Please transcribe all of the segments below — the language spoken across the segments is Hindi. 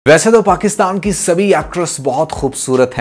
वैसे तो पाकिस्तान की सभी एक्ट्रेस बहुत खूबसूरत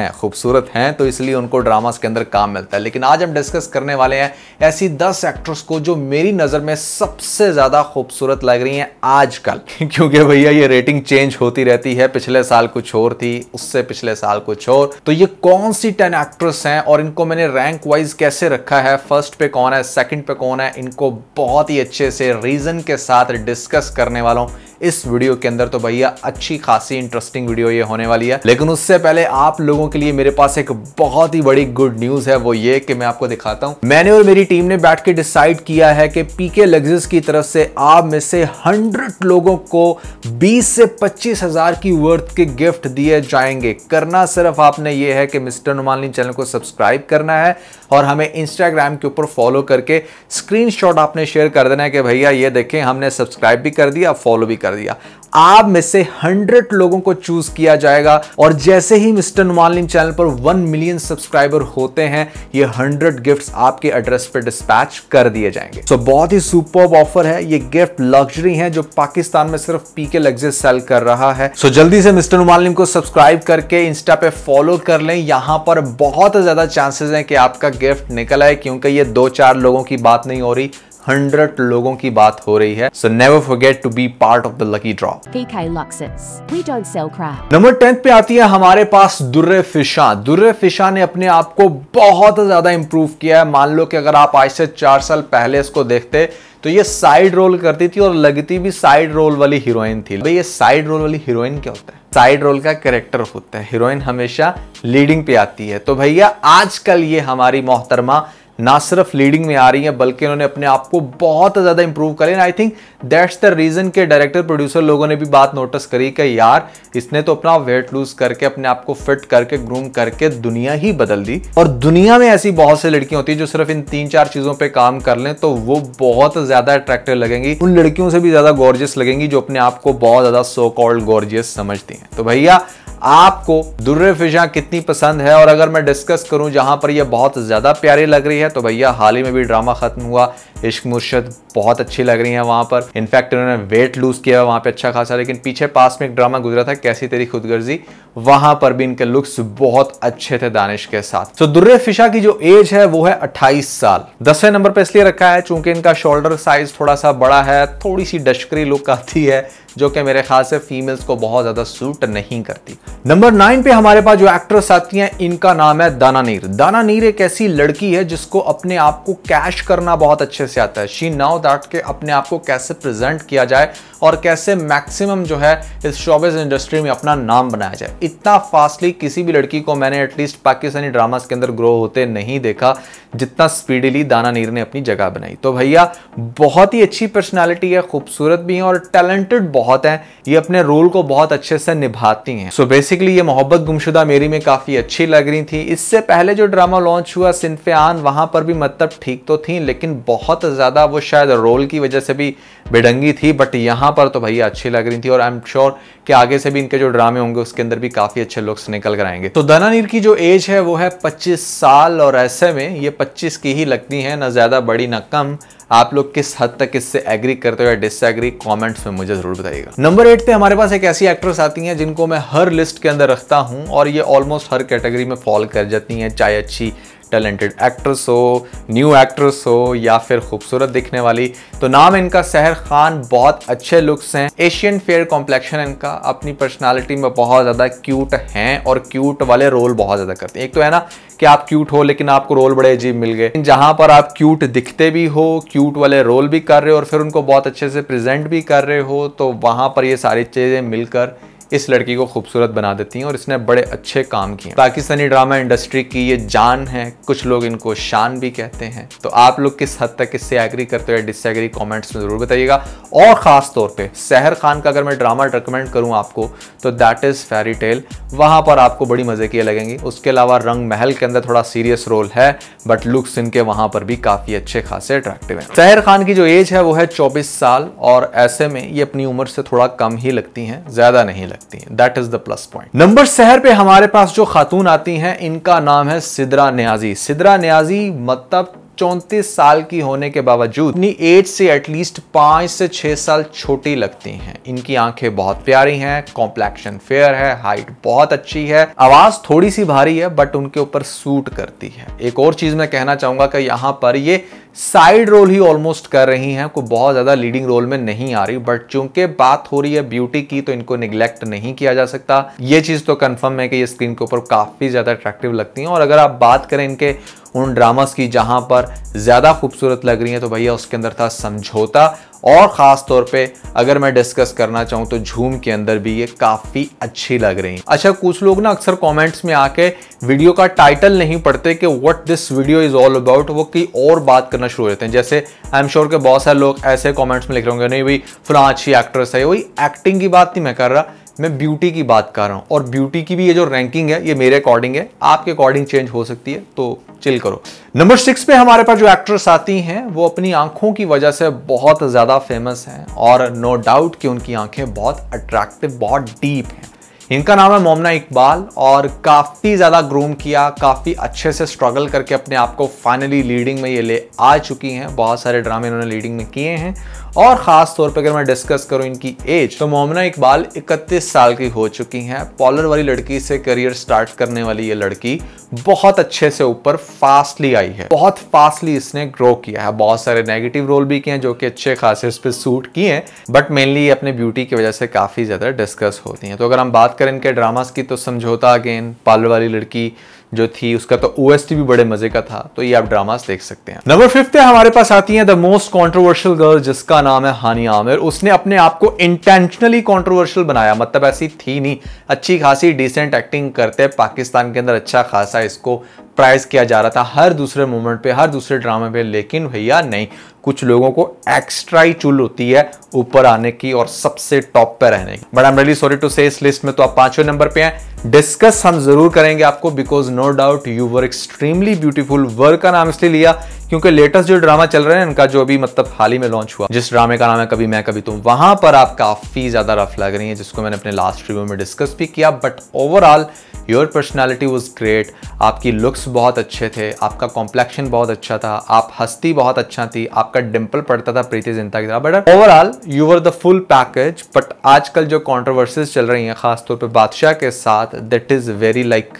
हैं तो इसलिए उनको ड्रामास के अंदर काम मिलता है। लेकिन आज हम डिस्कस करने वाले हैं ऐसी 10 एक्ट्रेस को जो मेरी नज़र में सबसे ज़्यादा खूबसूरत लग रही हैं आजकल क्योंकि भैया ये रेटिंग चेंज होती रहती है। पिछले साल कुछ और थी, उससे पिछले साल कुछ और। तो ये कौन सी 10 एक्ट्रेस हैं और इनको मैंने रैंक वाइज कैसे रखा है, फर्स्ट पे कौन है, सेकंड पे कौन है, इनको बहुत ही अच्छे से रीजन के साथ डिस्कस करने वाला हूं इस वीडियो के अंदर। तो भैया अच्छी खासी इंटरेस्टिंग वीडियो ये होने वाली है। लेकिन उससे पहले आप लोगों के लिए मेरे पास एक बहुत ही बड़ी गुड न्यूज है, वो ये कि मैं आपको दिखाता हूं। मैंने और मेरी टीम ने बैठ के डिसाइड किया है कि पीके लग्जरीज की तरफ से आप में से 100 लोगों को 20 से 25 हजार की वर्थ के गिफ्ट दिए जाएंगे। करना सिर्फ आपने ये है कि मिस्टर नुमालिन चैनल को सब्सक्राइब करना है और हमें इंस्टाग्राम के ऊपर फॉलो करके स्क्रीनशॉट आपने शेयर कर देना है कि भैया ये देखें हमने सब्सक्राइब भी कर दिया, फॉलो भी कर दिया। आप में से 100 लोगों को चूज किया जाएगा और जैसे ही मिस्टर नुमालिन चैनल पर 1 मिलियन सब्सक्राइबर होते हैं ये 100 गिफ्ट्स आपके एड्रेस पे डिस्पैच कर दिए जाएंगे। तो बहुत ही सुपर्ब ऑफर है। ये गिफ्ट लग्जरी है जो पाकिस्तान में सिर्फ पीके लग्जरी सेल कर रहा है। सो जल्दी से मिस्टर नुमालिन को सब्सक्राइब करके इंस्टा पे फॉलो कर लें। यहां पर बहुत ज्यादा चांसेस हैं कि आपका गिफ्ट निकल आए क्योंकि ये 2-4 लोगों की बात नहीं हो रही, 100 लोगों की बात हो रही है। So never forget to be part of the lucky draw. PK Luxus. We don't sell crap. Number 10 पे आती है हमारे पास दुर्रे फिशा। दुर्रे फिशा ने अपने आप को बहुत ज्यादा इंप्रूव किया है। मान लो कि अगर आप आज से 4 साल पहले इसको देखते तो ये साइड रोल करती थी और लगती भी साइड रोल वाली हीरोइन थी। भाई ये साइड रोल वाली हीरोइन क्या होता है? साइड रोल का कैरेक्टर होता है, हीरोइन हमेशा लीडिंग पे आती है। तो भैया आजकल ये हमारी मोहतरमा ना सिर्फ लीडिंग में आ रही है बल्कि उन्होंने अपने आप को बहुत ज्यादा इंप्रूव करें। I think that's the reason के डायरेक्टर प्रोड्यूसर लोगों ने भी बात नोटिस करी कि यार इसने तो अपना वेट लूज करके अपने आप को फिट करके ग्रूम करके दुनिया ही बदल दी। और दुनिया में ऐसी बहुत सी लड़कियां होती है जो सिर्फ इन 3-4 चीजों पे काम कर लें तो वो बहुत ज्यादा अट्रैक्टिव लगेंगी, उन लड़कियों से भी ज्यादा गॉर्जियस लगेंगी जो अपने आप को बहुत ज्यादा सो कॉल्ड गॉर्जियस समझती हैं। तो भैया आपको दुर्रे फिशा कितनी पसंद है? और अगर मैं डिस्कस करूं जहां पर यह बहुत ज्यादा प्यारी लग रही है तो भैया हाल ही में भी ड्रामा खत्म हुआ इश्क मुर्शद, बहुत अच्छी लग रही है वहां पर। इनफैक्ट उन्होंने वेट लूज किया वहां पे अच्छा खासा। लेकिन पीछे पास में एक ड्रामा गुजरा था कैसी तेरी खुदगर्जी, वहां पर भी इनके लुक्स बहुत अच्छे थे दानिश के साथ। तो दुर्रे फिशा की जो एज है वो है 28 साल। 10वें नंबर पे इसलिए रखा है चूंकि इनका शोल्डर साइज थोड़ा सा बड़ा है, थोड़ी सी डशकरी लुक आती है जो कि मेरे ख्याल से फीमेल्स को बहुत ज्यादा सूट नहीं करती। नंबर 9 पे हमारे पास जो एक्ट्रेस आती हैं इनका नाम है दाना नीर। दाना नीर एक ऐसी लड़की है जिसको अपने आप को कैश करना बहुत अच्छे से आता है। शी नाउ दैट के अपने आप को कैसे प्रेजेंट किया जाए और कैसे मैक्सिमम जो है इस शोबिज़ इंडस्ट्री में अपना नाम बनाया जाए। इतना फास्टली किसी भी लड़की को मैंने एटलीस्ट पाकिस्तानी ड्रामास के अंदर ग्रो होते नहीं देखा जितना स्पीडीली दाना नीर ने अपनी जगह बनाई। तो भैया बहुत ही अच्छी पर्सनालिटी है, खूबसूरत भी है और टैलेंटेड बहुत है। ये अपने रोल को बहुत अच्छे से निभाती हैं। सो बेसिकली ये मोहब्बत गुमशुदा मेरी में काफी अच्छी लग रही थी। इससे पहले जो ड्रामा लॉन्च हुआ सिनफे आन, वहां पर भी मतलब ठीक तो थी लेकिन बहुत ज्यादा वो शायद रोल की वजह से भी बेढंगी थी। बट यहां पर तो भैया अच्छी लग रही थी और आई एम श्योर कि आगे से भी इनके जो ड्रामे होंगे उसके अंदर भी काफी अच्छे लुक्स निकल कर आएंगे। तो दाना नीर की जो एज है वो है 25 साल और ऐसे में ये 25 की ही लगती है, ना ज्यादा बड़ी ना कम। आप लोग किस हद तक इससे एग्री करते हो या डिसएग्री कमेंट्स में मुझे जरूर बताइएगा। नंबर 8 पे हमारे पास एक ऐसी एक्ट्रेस आती हैं जिनको मैं हर लिस्ट के अंदर रखता हूं और ये ऑलमोस्ट हर कैटेगरी में फॉल कर जाती हैं, चाहे अच्छी टैलेंटेड एक्ट्रेस हो, न्यू एक्ट्रेस हो या फिर खूबसूरत दिखने वाली। तो नाम इनका सहर खान। बहुत अच्छे लुक्स हैं, एशियन फेयर कॉम्प्लेक्शन इनका, अपनी पर्सनालिटी में बहुत ज़्यादा क्यूट हैं और क्यूट वाले रोल बहुत ज़्यादा करते हैं। एक तो है ना कि आप क्यूट हो लेकिन आपको रोल बड़े अजीब मिल गए, जहां पर आप क्यूट दिखते भी हो, क्यूट वाले रोल भी कर रहे हो और फिर उनको बहुत अच्छे से प्रेजेंट भी कर रहे हो, तो वहां पर ये सारी चीज़ें मिलकर इस लड़की को खूबसूरत बना देती हैं और इसने बड़े अच्छे काम किए। पाकिस्तानी ड्रामा इंडस्ट्री की ये जान है, कुछ लोग इनको शान भी कहते हैं। तो आप लोग किस हद तक इससे एग्री करते हो या डिसएग्री कमेंट्स में जरूर बताइएगा। और खास तौर पे सहर खान का अगर मैं ड्रामा रिकमेंड करूं आपको तो दैट इज फेरी टेल, वहां पर आपको बड़ी मजे की लगेंगी। उसके अलावा रंग महल के अंदर थोड़ा सीरियस रोल है बट लुक्स इनके वहां पर भी काफी अच्छे खासे अट्रैक्टिव है। सहर खान की जो एज है वो है 24 साल और ऐसे में ये अपनी उम्र से थोड़ा कम ही लगती हैं, ज्यादा नहीं लगती हैं। That is the plus point. Number सहर पे हमारे पास जो खातून आती हैं इनका नाम है सिद्रा नियाजी। सिद्रा नियाजी मतलब 34 साल की होने के बावजूद अपनी एज से एटलीस्ट 5 से 6 साल छोटी लगती हैं। इनकी आंखें बहुत प्यारी हैं, कॉम्प्लेक्शन फेयर है, हाइट बहुत अच्छी है, आवाज थोड़ी सी भारी है बट उनके ऊपर सूट करती है। एक और चीज मैं कहना चाहूंगा कि यहां पर ये साइड रोल ही ऑलमोस्ट कर रही हैं, कोई बहुत ज्यादा लीडिंग रोल में नहीं आ रही, बट चूंकि बात हो रही है ब्यूटी की तो इनको निग्लेक्ट नहीं किया जा सकता। ये चीज तो कंफर्म है कि ये स्क्रीन के ऊपर काफी ज्यादा अट्रैक्टिव लगती हैं। और अगर आप बात करें इनके उन ड्रामास की जहां पर ज्यादा खूबसूरत लग रही हैं तो भैया उसके अंदर था समझौता, और खास तौर पे अगर मैं डिस्कस करना चाहूं तो झूम के अंदर भी ये काफी अच्छी लग रही हैं। अच्छा, कुछ लोग ना अक्सर कमेंट्स में आके वीडियो का टाइटल नहीं पढ़ते कि what this video is all about, वो की और बात करना शुरू हो जाते हैं। जैसे आई एम श्योर के बहुत सारे लोग ऐसे कमेंट्स में लिख रहे होंगे, नहीं भाई फलां अच्छी एक्ट्रेस है। वही एक्टिंग की बात नहीं मैं कर रहा, मैं ब्यूटी की बात कर रहा हूं। और ब्यूटी की भी ये जो रैंकिंग है ये मेरे अकॉर्डिंग है, आपके अकॉर्डिंग चेंज हो सकती है, तो चिल करो। नंबर 6 पे हमारे पास जो एक्ट्रेस आती हैं वो अपनी आंखों की वजह से बहुत ज्यादा फेमस हैं, और नो डाउट कि उनकी आंखें बहुत अट्रैक्टिव, बहुत डीप हैं। इनका नाम है मोमना इकबाल, और काफी ज्यादा ग्रूम किया, काफी अच्छे से स्ट्रगल करके अपने आप को फाइनली लीडिंग में ये ले आ चुकी हैं। बहुत सारे ड्रामे इन्होंने लीडिंग में किए हैं, और खास तौर पे अगर मैं डिस्कस करूं इनकी एज तो मोमना इकबाल 31 साल की हो चुकी हैं। पॉलर वाली लड़की से करियर स्टार्ट करने वाली ये लड़की बहुत अच्छे से ऊपर फास्टली आई है, बहुत फास्टली इसने ग्रो किया है। बहुत सारे नेगेटिव रोल भी किए हैं जो कि अच्छे खासे इस पे सूट किए हैं, बट मेनली ये अपने ब्यूटी की वजह से काफी ज्यादा डिस्कस होती हैं। तो अगर हम बात करें इनके ड्रामास की तो समझौता, अगेन पार्लर वाली लड़की जो थी उसका तो OST भी बड़े मजे का था, तो ये आप ड्रामास देख सकते हैं। नंबर 5 पे हमारे पास आती है द मोस्ट कंट्रोवर्शियल गर्ल, जिसका नाम है हानिया आमिर। उसने अपने आप को इंटेंशनली कंट्रोवर्शियल बनाया, मतलब ऐसी थी नहीं, अच्छी खासी डिसेंट एक्टिंग करते पाकिस्तान के अंदर अच्छा खासा इसको प्राइज किया जा रहा था हर दूसरे मोमेंट पे, हर दूसरे ड्रामे पे, लेकिन भैया नहीं, कुछ लोगों को एक्स्ट्रा ही चुल होती है ऊपर आने की और सबसे टॉप पे रहने की। But I am really sorry to say इस लिस्ट में तो आप 5वें नंबर पे हैं। डिस्कस हम जरूर करेंगे आपको, because no doubt you were extremely beautiful. वर का नाम इसलिए लिया क्योंकि लेटेस्ट जो ड्रामा चल रहे हैं इनका, जो अभी मतलब हाल ही में लॉन्च हुआ, जिस ड्रामे का नाम है कभी मैं कभी तुम, वहां पर आप काफी ज्यादा रफ लग रही हैं, जिसको मैंने अपने लास्ट रिव्यू में डिस्कस भी किया। But overall your personality was great, आपकी लुक्स बहुत अच्छे थे, आपका कॉम्प्लेक्शन बहुत अच्छा था, आप हंसती बहुत अच्छा थी, आपका डिंपल पड़ता था प्रीति जिंटा की तरह। But overall you were the full package. But आजकल जो कॉन्ट्रोवर्सीज चल रही हैं खासतौर पे बादशाह के साथ, दैट इज वेरी लाइक,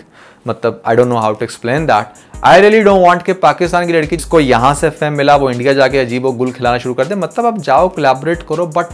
मतलब I don't know how to explain that. I really don't want कि पाकिस्तान की लड़की जिसको यहां से फेम मिला वो इंडिया जाके अजीब व गुल खिलाना शुरू कर दे। मतलब आप जाओ कोलैबोरेट करो, but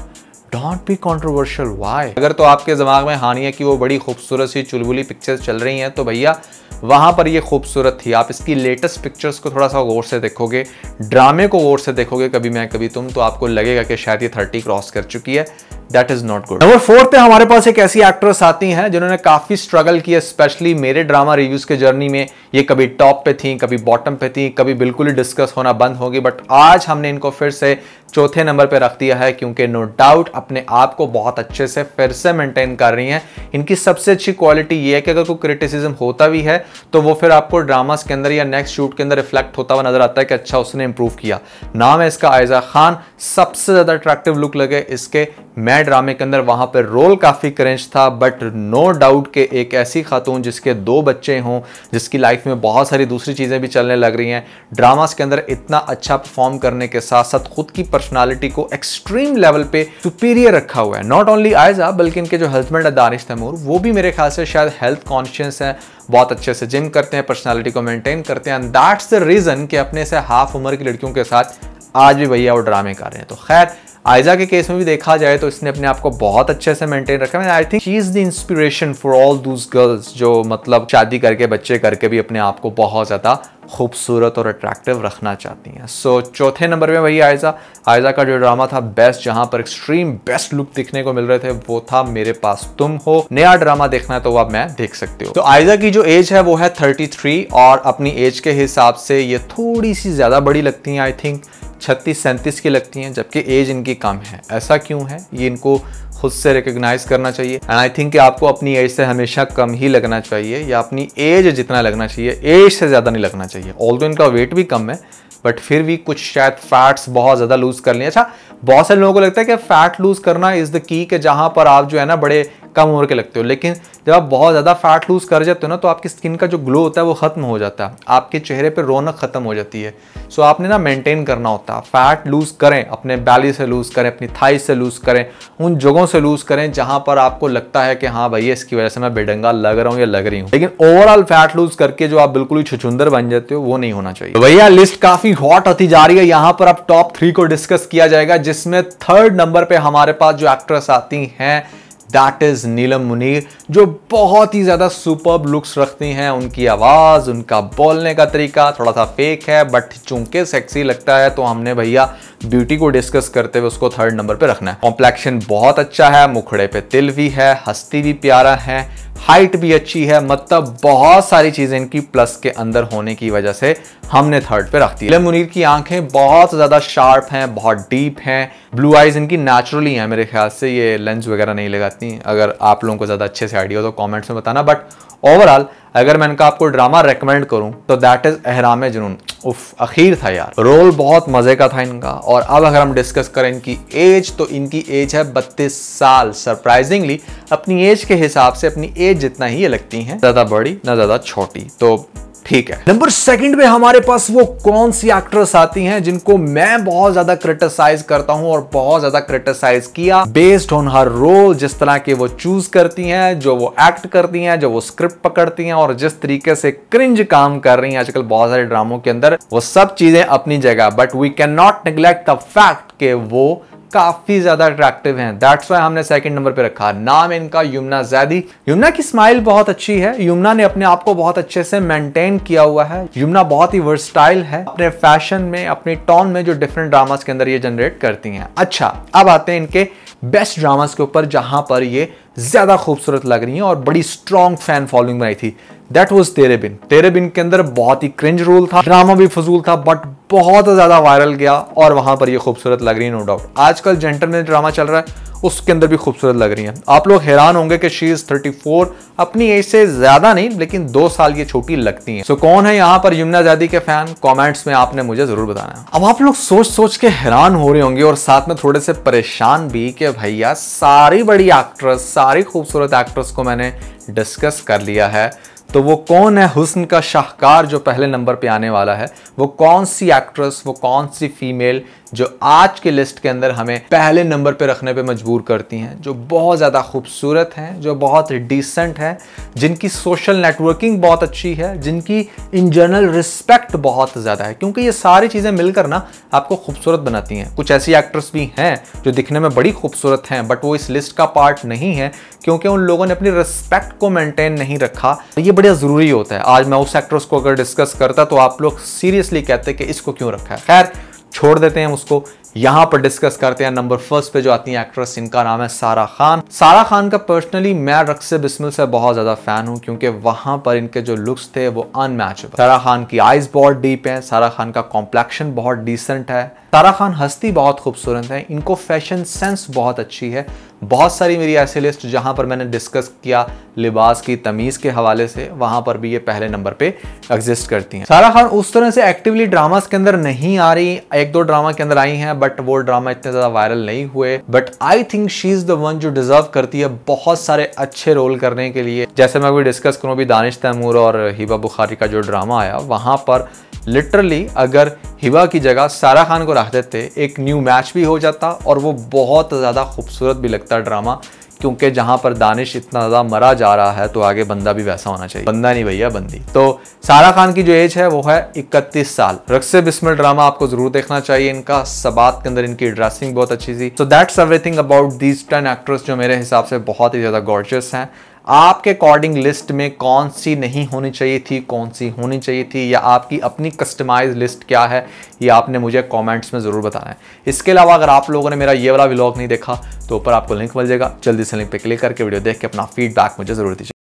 don't be controversial. Why? अगर तो आपके दिमाग में हानिया की वो बड़ी खूबसूरत सी चुलबुली पिक्चर्स चल रही हैं तो भैया वहां पर ये खूबसूरत थी। आप इसकी लेटेस्ट पिक्चर्स को थोड़ा सा गौर से देखोगे, ड्रामे को गौर से देखोगे कभी मैं कभी तुम, तो आपको लगेगा कि शायद ये 30 क्रॉस कर चुकी है। That is not good. Number 4 पे हमारे पास एक ऐसी एक्ट्रेस आती हैं जिन्होंने काफी स्ट्रगल किया, स्पेशली मेरे ड्रामा रिव्यूज के जर्नी में। ये कभी टॉप पे थी, कभी बॉटम पे थी, कभी बिल्कुल ही डिस्कस होना बंद होगी, बट आज हमने इनको फिर से चौथे नंबर पे रख दिया है, क्योंकि नो डाउट अपने आप को बहुत अच्छे से फिर से मेंटेन कर रही हैं। इनकी सबसे अच्छी क्वालिटी ये है कि अगर कोई क्रिटिसिज्म होता भी है तो वो फिर आपको ड्रामास के अंदर या नेक्स्ट शूट के अंदर रिफ्लेक्ट होता हुआ नजर आता है कि अच्छा उसने इंप्रूव किया। नाम है इसका आयजा खान। सबसे ज्यादा अट्रैक्टिव लुक लगे इसके मैं ड्रामे के अंदर, वहां पर रोल काफी क्रेंच था, बट नो डाउट के एक ऐसी खातून जिसके 2 बच्चे हों, जिसकी लाइफ में बहुत सारी दूसरी चीजें भी चलने लग रही हैं, ड्रामास के अंदर इतना अच्छा परफॉर्म करने के साथ साथ खुद की पर्सनालिटी को एक्सट्रीम लेवल पे सुपीरियर रखा हुआ है। नॉट ओनली आयजा बल्कि इनके जो हस्बैंड है दानिश तैमूर, वो भी मेरे ख्याल से शायद हेल्थ कॉन्शियस है, बहुत अच्छे से जिम करते हैं, पर्सनालिटी को मेंटेन करते हैं, एंड दैट्स द रीजन कि अपने से हाफ उम्र की लड़कियों के साथ आज भी भैया वो ड्रामे कर रहे हैं। तो खैर आयजा के केस में भी देखा जाए तो इसने अपने आप को बहुत अच्छे से मेंटेन रखा है। I think she is the inspiration for all दूस गर्ल्स जो मतलब शादी करके बच्चे करके भी अपने आप को बहुत ज्यादा खूबसूरत और अट्रैक्टिव रखना चाहती हैं। सो चौथे नंबर में वही आयजा का जो ड्रामा था बेस्ट, जहां पर एक्सट्रीम बेस्ट लुक दिखने को मिल रहे थे, वो था मेरे पास तुम हो। नया ड्रामा देखना है तो आप मैं देख सकते हो। तो आयजा की जो एज है वो है 33, और अपनी एज के हिसाब से ये थोड़ी सी ज्यादा बड़ी लगती हैं, आई थिंक 36-37 की लगती हैं, जबकि एज इनकी कम है। ऐसा क्यों है ये इनको खुद से रिकॉग्नाइज करना चाहिए, एंड आई थिंक कि आपको अपनी एज से हमेशा कम ही लगना चाहिए, या अपनी एज जितना लगना चाहिए, एज से ज्यादा नहीं लगना चाहिए। ऑल्दो इनका वेट भी कम है, बट फिर भी कुछ शायद फैट्स बहुत ज्यादा लूज कर लें। अच्छा, बहुत सारे लोगों को लगता है कि फैट लूज करना इज द की, कि जहां पर आप जो है ना बड़े कम उम्र के लगते हो, लेकिन जब आप बहुत ज़्यादा फैट लूज कर जाते हो ना तो आपकी स्किन का जो ग्लो होता है वो खत्म हो जाता है, आपके चेहरे पे रौनक खत्म हो जाती है। सो आपने ना मेंटेन करना होता है, फैट लूज करें, अपने बैली से लूज करें, अपनी थाई से लूज करें, उन जगहों से लूज करें जहां पर आपको लगता है कि हाँ भैया इसकी वजह से मैं बेढंगा लग रहा हूँ या लग रही हूँ। लेकिन ओवरऑल फैट लूज करके जो आप बिल्कुल ही छुछुंदर बन जाते हो वो नहीं होना चाहिए। तो भैया लिस्ट काफी हॉट होती जा रही है, यहां पर अब टॉप 3 को डिस्कस किया जाएगा, जिसमें 3rd नंबर पे हमारे पास जो एक्ट्रेस आती हैं दैट इज नीलम मुनीर, जो बहुत ही ज्यादा सुपर्ब लुक्स रखती हैं। उनकी आवाज, उनका बोलने का तरीका थोड़ा सा फेक है बट चूंकि सेक्सी लगता है तो हमने भैया ब्यूटी को डिस्कस करते हुए उसको 3rd नंबर पे रखना है। कॉम्प्लेक्शन बहुत अच्छा है, मुखड़े पे तिल भी है, हस्ती भी प्यारा है, हाइट भी अच्छी है, मतलब बहुत सारी चीजें इनकी प्लस के अंदर होने की वजह से हमने 3rd पे रख दी। नीलम मुनीर की आंखें बहुत ज्यादा शार्प हैं, बहुत डीप हैं, ब्लू आईज इनकी नेचुरली हैं मेरे ख्याल से, ये लेंस वगैरह नहीं लगाती। अगर आप लोगों को ज्यादा अच्छे से आइडिया हो तो कमेंट्स में बताना। बट ओवरऑल अगर मैं इनका आपको ड्रामा रेकमेंड करूं तो दैट इज एहराम जुनून। उफ अखीर था यार, रोल बहुत मजे का था इनका। और अब अगर हम डिस्कस करें इनकी एज तो इनकी एज है 32 साल। सरप्राइजिंगली अपनी एज के हिसाब से अपनी एज जितना ही ये लगती हैं, ज्यादा बड़ी ना ज्यादा छोटी, तो ठीक है। नंबर 2 पे हमारे पास वो कौन सी एक्ट्रेस आती हैं जिनको मैं बहुत ज्यादा क्रिटिसाइज करता हूं और बहुत ज्यादा क्रिटिसाइज किया बेस्ड ऑन हर रोल, जिस तरह के वो चूज करती हैं, जो वो एक्ट करती हैं, जो वो स्क्रिप्ट पकड़ती हैं और जिस तरीके से क्रिंज काम कर रही हैं आजकल बहुत सारे ड्रामों के अंदर, वो सब चीजें अपनी जगह। But we can not neglect the fact कि वो काफी ज्यादा अट्रैक्टिव हैं। दैट्स व्हाई हमने 2nd नंबर पे रखा। नाम इनका युमना जैदी। युमना की स्माइल बहुत अच्छी है, युमना ने अपने आप को बहुत अच्छे से मेंटेन किया हुआ है, युमना बहुत ही वर्सटाइल है अपने फैशन में, अपने टोन में, जो डिफरेंट ड्रामास के अंदर ये जनरेट करती हैं। अच्छा अब आते हैं इनके बेस्ट ड्रामास के ऊपर जहां पर ये ज्यादा खूबसूरत लग रही हैं और बड़ी स्ट्रॉन्ग फैन फॉलोइंग बनाई थी। दैट वाज तेरे बिन। तेरे बिन के अंदर बहुत ही क्रिंज रोल था, ड्रामा भी फजूल था बट बहुत ज्यादा वायरल गया और वहां पर ये खूबसूरत लग रही है, नो डाउट। आजकल जेंटलमैन ड्रामा चल रहा है उसके अंदर भी खूबसूरत लग रही है। आप लोग हैरान होंगे कि शी इज 34, अपनी एज से ज्यादा नहीं लेकिन 2 साल ये छोटी लगती हैं। सो कौन है यहाँ पर युमना जैदी के फैन, कमेंट्स में आपने मुझे जरूर बताना है। अब आप लोग सोच सोच के हैरान हो रहे होंगे और साथ में थोड़े से परेशान भी कि भैया सारी बड़ी एक्ट्रेस, सारी खूबसूरत एक्ट्रेस को मैंने डिस्कस कर लिया है, तो वो कौन है हुस्न का शाहकार जो पहले नंबर पे आने वाला है? वो कौन सी एक्ट्रेस, वो कौन सी फीमेल जो आज के लिस्ट के अंदर हमें पहले नंबर पे रखने पे मजबूर करती हैं, जो बहुत ज़्यादा खूबसूरत हैं, जो बहुत डिसेंट हैं, जिनकी सोशल नेटवर्किंग बहुत अच्छी है, जिनकी इन जनरल रिस्पेक्ट बहुत ज़्यादा है, क्योंकि ये सारी चीज़ें मिलकर ना आपको खूबसूरत बनाती हैं। कुछ ऐसी एक्ट्रेस भी हैं जो दिखने में बड़ी खूबसूरत हैं बट वो इस लिस्ट का पार्ट नहीं है क्योंकि उन लोगों ने अपनी रिस्पेक्ट को मेंटेन नहीं रखा। ये बड़ा ज़रूरी होता है। आज मैं उस एक्ट्रेस को अगर डिस्कस करता तो आप लोग सीरियसली कहते कि इसको क्यों रखा है। खैर छोड़ देते हैं उसको, यहां पर डिस्कस करते हैं नंबर 1 पे जो आती है एक्ट्रेस, इनका नाम है सारा खान। सारा खान का पर्सनली मैं रक्स बिस्मिल से बहुत ज्यादा फैन हूं क्योंकि वहां पर इनके जो लुक्स थे वो अनमैचेबल। सारा खान की आईज बहुत डीप है, सारा खान का कॉम्प्लेक्शन बहुत डिसेंट है, सारा खान हस्ती बहुत खूबसूरत है, इनको फैशन सेंस बहुत अच्छी है। बहुत सारी मेरी ऐसी लिस्ट जहां पर मैंने डिस्कस किया लिबास की तमीज के हवाले से, वहां पर भी ये पहले नंबर पे एग्जिस्ट करती हैं। सारा खान उस तरह से एक्टिवली ड्रामास के अंदर नहीं आ रही, 1-2 ड्रामा के अंदर आई हैं बट वो ड्रामा इतने ज्यादा वायरल नहीं हुए। But I think she is the one जो डिजर्व करती है बहुत सारे अच्छे रोल करने के लिए। जैसे मैं अभी डिस्कस करूं भी दानिश तैमूर और हिबा बुखारी का जो ड्रामा आया, वहां पर लिटरली अगर हिबा की जगह सारा खान को रख देते एक न्यू मैच भी हो जाता और वो बहुत ज़्यादा खूबसूरत भी लगता ड्रामा, क्योंकि जहां पर दानिश इतना ज़्यादा मरा जा रहा है तो आगे बंदा भी वैसा होना चाहिए। बंदा नहीं भैया बंदी। तो सारा खान की जो एज है वो है 31 साल। रक्स बिस्मिल ड्रामा आपको जरूर देखना चाहिए, इनका सबात के अंदर इनकी ड्रेसिंग बहुत अच्छी थी। So that's everything about these 10 actress जो मेरे हिसाब से बहुत ही ज़्यादा गॉर्जियस हैं। आपके अकॉर्डिंग लिस्ट में कौन सी नहीं होनी चाहिए थी, कौन सी होनी चाहिए थी, या आपकी अपनी कस्टमाइज लिस्ट क्या है, ये आपने मुझे कमेंट्स में ज़रूर बताना है। इसके अलावा अगर आप लोगों ने मेरा ये वाला व्लॉग नहीं देखा तो ऊपर आपको लिंक मिल जाएगा, जल्दी से लिंक पे क्लिक करके वीडियो देख के अपना फीडबैक मुझे ज़रूर दीजिए।